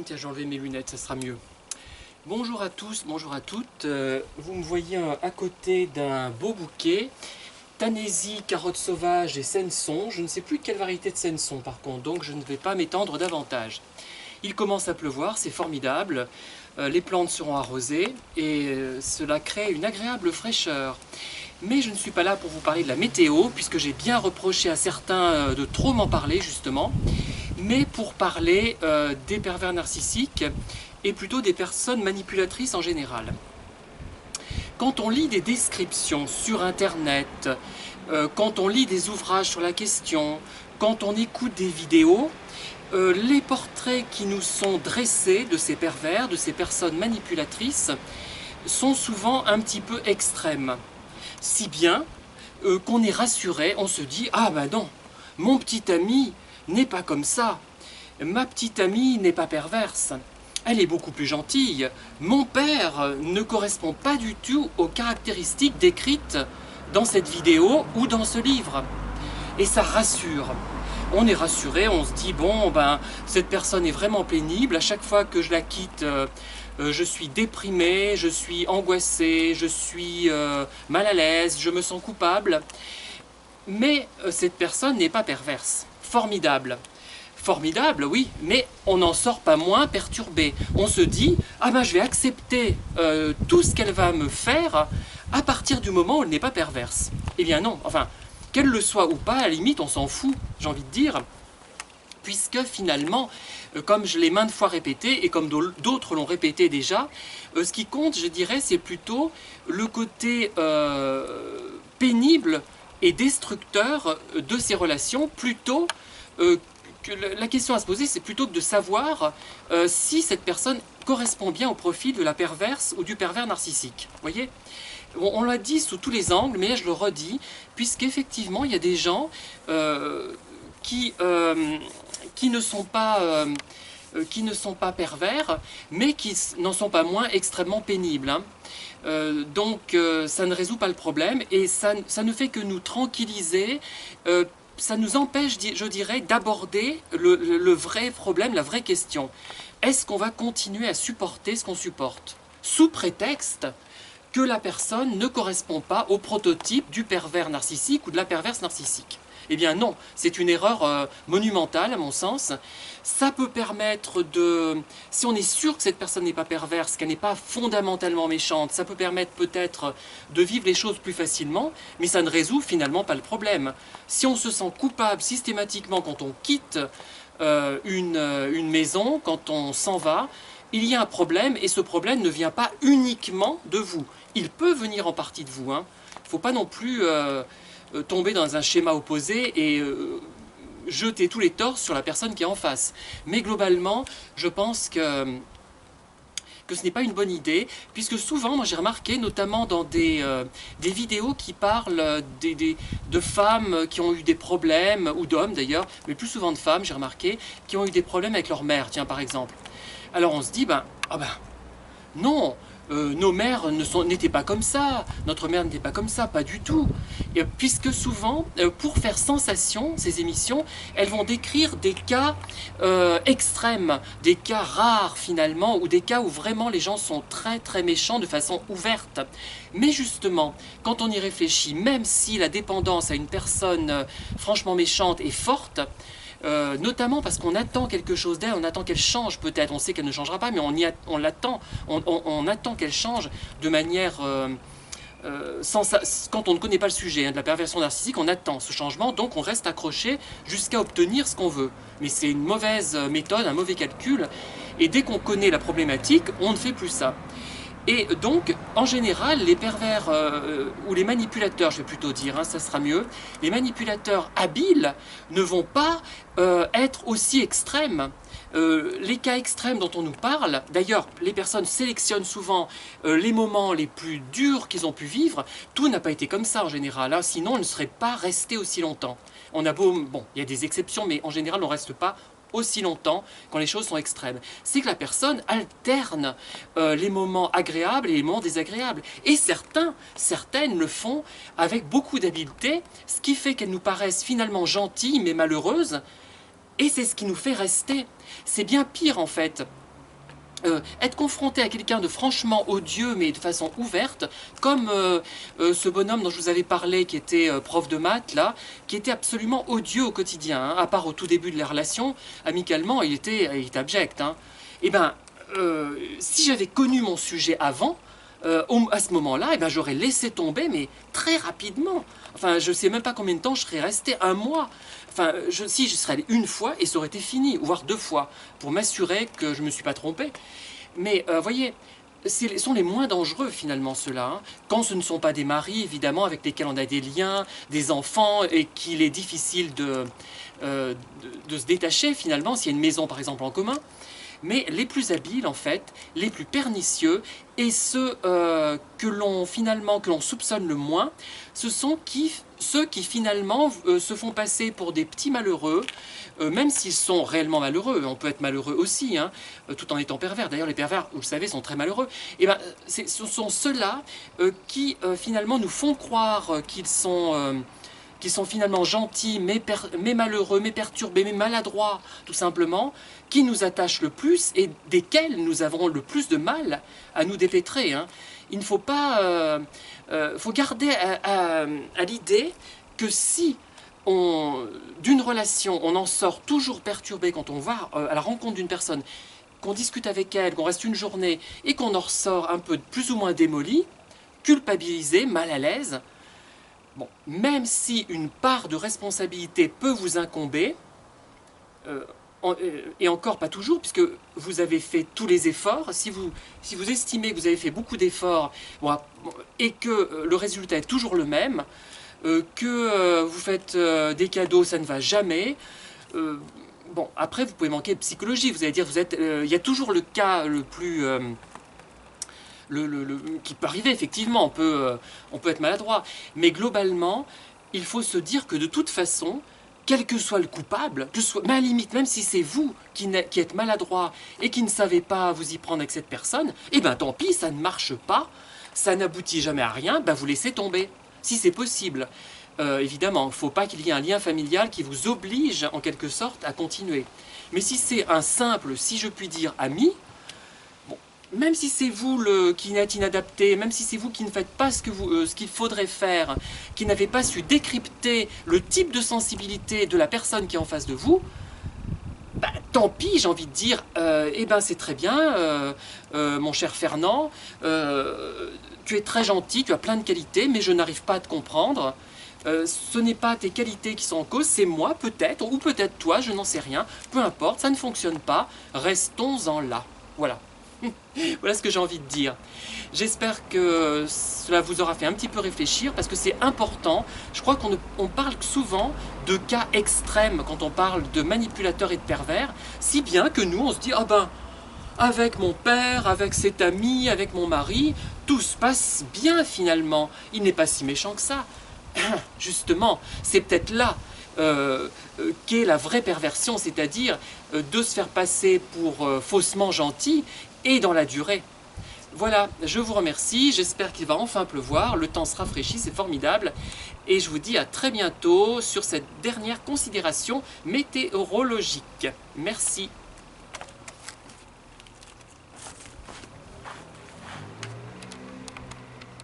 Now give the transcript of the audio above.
Tiens, j'ai enlevé mes lunettes, ça sera mieux. Bonjour à tous, bonjour à toutes. Vous me voyez à côté d'un beau bouquet. Tanaisie, carottes sauvages et senson. Je ne sais plus de quelle variété de senson par contre, donc je ne vais pas m'étendre davantage. Il commence à pleuvoir, c'est formidable. Les plantes seront arrosées et cela crée une agréable fraîcheur. Mais je ne suis pas là pour vous parler de la météo, puisque j'ai bien reproché à certains de trop m'en parler justement, mais pour parler des pervers narcissiques et plutôt des personnes manipulatrices en général. Quand on lit des descriptions sur Internet, quand on lit des ouvrages sur la question, quand on écoute des vidéos, les portraits qui nous sont dressés de ces pervers, de ces personnes manipulatrices, sont souvent un petit peu extrêmes. Si bien qu'on est rassuré, on se dit « Ah ben non, mon petit ami n'est pas comme ça, ma petite amie n'est pas perverse, elle est beaucoup plus gentille, mon père ne correspond pas du tout aux caractéristiques décrites dans cette vidéo ou dans ce livre. » Et ça rassure. On est rassuré, on se dit bon ben cette personne est vraiment pénible, à chaque fois que je la quitte je suis déprimé, je suis angoissé, je suis mal à l'aise, je me sens coupable. Mais cette personne n'est pas perverse. Formidable. Formidable, oui, mais on n'en sort pas moins perturbé. On se dit ah ben je vais accepter tout ce qu'elle va me faire à partir du moment où elle n'est pas perverse. Eh bien non, enfin qu'elle le soit ou pas, à la limite, on s'en fout, j'ai envie de dire, puisque finalement, comme je l'ai maintes fois répété, et comme d'autres l'ont répété déjà, ce qui compte, je dirais, c'est plutôt le côté pénible et destructeur de ces relations, plutôt que la question à se poser, c'est plutôt que de savoir si cette personne correspond bien au profil de la perverse ou du pervers narcissique. Vous voyez ? On l'a dit sous tous les angles, mais je le redis, puisqu'effectivement, il y a des gens qui ne sont pas pervers, mais qui n'en sont pas moins extrêmement pénibles. Hein. Donc, ça ne résout pas le problème, et ça ne fait que nous tranquilliser. Ça nous empêche, je dirais, d'aborder le vrai problème, la vraie question. Est-ce qu'on va continuer à supporter ce qu'on supporte, sous prétexte que la personne ne correspond pas au prototype du pervers narcissique ou de la perverse narcissique? Eh bien non, c'est une erreur monumentale à mon sens. Ça peut permettre de, si on est sûr que cette personne n'est pas perverse, qu'elle n'est pas fondamentalement méchante, ça peut permettre peut-être de vivre les choses plus facilement, mais ça ne résout finalement pas le problème. Si on se sent coupable systématiquement quand on quitte une maison, quand on s'en va, il y a un problème, et ce problème ne vient pas uniquement de vous. Il peut venir en partie de vous. Il ne faut pas non plus tomber dans un schéma opposé et jeter tous les torts sur la personne qui est en face. Mais globalement, je pense que ce n'est pas une bonne idée, puisque souvent, moi j'ai remarqué, notamment dans des vidéos qui parlent de femmes qui ont eu des problèmes, ou d'hommes d'ailleurs, mais plus souvent de femmes, j'ai remarqué, qui ont eu des problèmes avec leur mère, tiens par exemple. Alors on se dit, non, nos mères n'étaient pas comme ça, notre mère n'était pas comme ça, pas du tout. Et, puisque souvent, pour faire sensation, ces émissions, elles vont décrire des cas extrêmes, des cas rares finalement, ou des cas où vraiment les gens sont très très méchants de façon ouverte. Mais justement, quand on y réfléchit, même si la dépendance à une personne franchement méchante est forte, notamment parce qu'on attend quelque chose d'elle, on attend qu'elle change peut-être, on sait qu'elle ne changera pas, mais on l'attend, on attend qu'elle change de manière, quand on ne connaît pas le sujet de la perversion narcissique, on attend ce changement, donc on reste accroché jusqu'à obtenir ce qu'on veut. Mais c'est une mauvaise méthode, un mauvais calcul, et dès qu'on connaît la problématique, on ne fait plus ça. Et donc, en général, les pervers, ou les manipulateurs, je vais plutôt dire, ça sera mieux, les manipulateurs habiles ne vont pas être aussi extrêmes. Les cas extrêmes dont on nous parle, d'ailleurs, les personnes sélectionnent souvent les moments les plus durs qu'ils ont pu vivre. Tout n'a pas été comme ça en général, sinon on ne serait pas resté aussi longtemps. On a beau, bon, il y a des exceptions, mais en général, on ne reste pas aussi longtemps quand les choses sont extrêmes. C'est que la personne alterne les moments agréables et les moments désagréables. Et certaines le font avec beaucoup d'habileté, ce qui fait qu'elles nous paraissent finalement gentilles mais malheureuses, et c'est ce qui nous fait rester. C'est bien pire en fait. être confronté à quelqu'un de franchement odieux, mais de façon ouverte, comme ce bonhomme dont je vous avais parlé, qui était prof de maths, là, qui était absolument odieux au quotidien, hein, à part au tout début de la relation, amicalement, il était abject. Hein. Et ben, si j'avais connu mon sujet avant, à ce moment-là, eh ben, j'aurais laissé tomber, mais très rapidement. Enfin, je ne sais même pas combien de temps je serais resté, un mois. Enfin, si je serais allé une fois et ça aurait été fini, voire deux fois, pour m'assurer que je ne me suis pas trompé. Mais voyez, ce sont les moins dangereux finalement ceux-là, hein, quand ce ne sont pas des maris évidemment avec lesquels on a des liens, des enfants et qu'il est difficile de se détacher finalement s'il y a une maison par exemple en commun. Mais les plus habiles en fait, les plus pernicieux et ceux que l'on soupçonne le moins, ce sont ceux qui finalement se font passer pour des petits malheureux, même s'ils sont réellement malheureux. On peut être malheureux aussi, hein, tout en étant pervers. D'ailleurs les pervers, vous le savez, sont très malheureux. Et ben, ce sont ceux-là qui finalement nous font croire qu'ils sont finalement gentils, mais malheureux, mais perturbés, mais maladroits, tout simplement, qui nous attachent le plus et desquels nous avons le plus de mal à nous dépêtrer. Hein. Il ne faut pas... faut garder à l'idée que si d'une relation, on en sort toujours perturbé quand on va à la rencontre d'une personne, qu'on discute avec elle, qu'on reste une journée et qu'on en ressort un peu plus ou moins démoli, culpabilisé, mal à l'aise, bon, même si une part de responsabilité peut vous incomber, et encore pas toujours, puisque vous avez fait tous les efforts, si vous estimez que vous avez fait beaucoup d'efforts bon, et que le résultat est toujours le même, que vous faites des cadeaux, ça ne va jamais, bon, après vous pouvez manquer de psychologie, vous allez dire, il y a toujours le cas le plus... qui peut arriver effectivement, on peut être maladroit, mais globalement, il faut se dire que de toute façon, quel que soit le coupable, mais à la limite, même si c'est vous qui êtes maladroit et qui ne savez pas vous y prendre avec cette personne, eh bien tant pis, ça ne marche pas, ça n'aboutit jamais à rien, ben vous laissez tomber, si c'est possible. Évidemment, il ne faut pas qu'il y ait un lien familial qui vous oblige en quelque sorte à continuer. Mais si c'est un simple, si je puis dire, ami, même si c'est vous qui êtes inadapté, même si c'est vous qui ne faites pas ce qu'il faudrait faire, qui n'avez pas su décrypter le type de sensibilité de la personne qui est en face de vous, bah, tant pis, j'ai envie de dire, eh ben c'est très bien, mon cher Fernand, tu es très gentil, tu as plein de qualités, mais je n'arrive pas à te comprendre. Ce n'est pas tes qualités qui sont en cause, c'est moi peut-être, ou peut-être toi, je n'en sais rien, peu importe, ça ne fonctionne pas, restons-en là. Voilà. Voilà ce que j'ai envie de dire. J'espère que cela vous aura fait un petit peu réfléchir parce que c'est important. Je crois qu'on parle souvent de cas extrêmes quand on parle de manipulateurs et de pervers, si bien que nous on se dit ah ben avec mon père, avec cet ami, avec mon mari, tout se passe bien finalement. Il n'est pas si méchant que ça. Justement, c'est peut-être là qu'est la vraie perversion, c'est-à-dire de se faire passer pour faussement gentil et dans la durée. Voilà, je vous remercie, j'espère qu'il va enfin pleuvoir, le temps se rafraîchit, c'est formidable, et je vous dis à très bientôt sur cette dernière considération météorologique. Merci.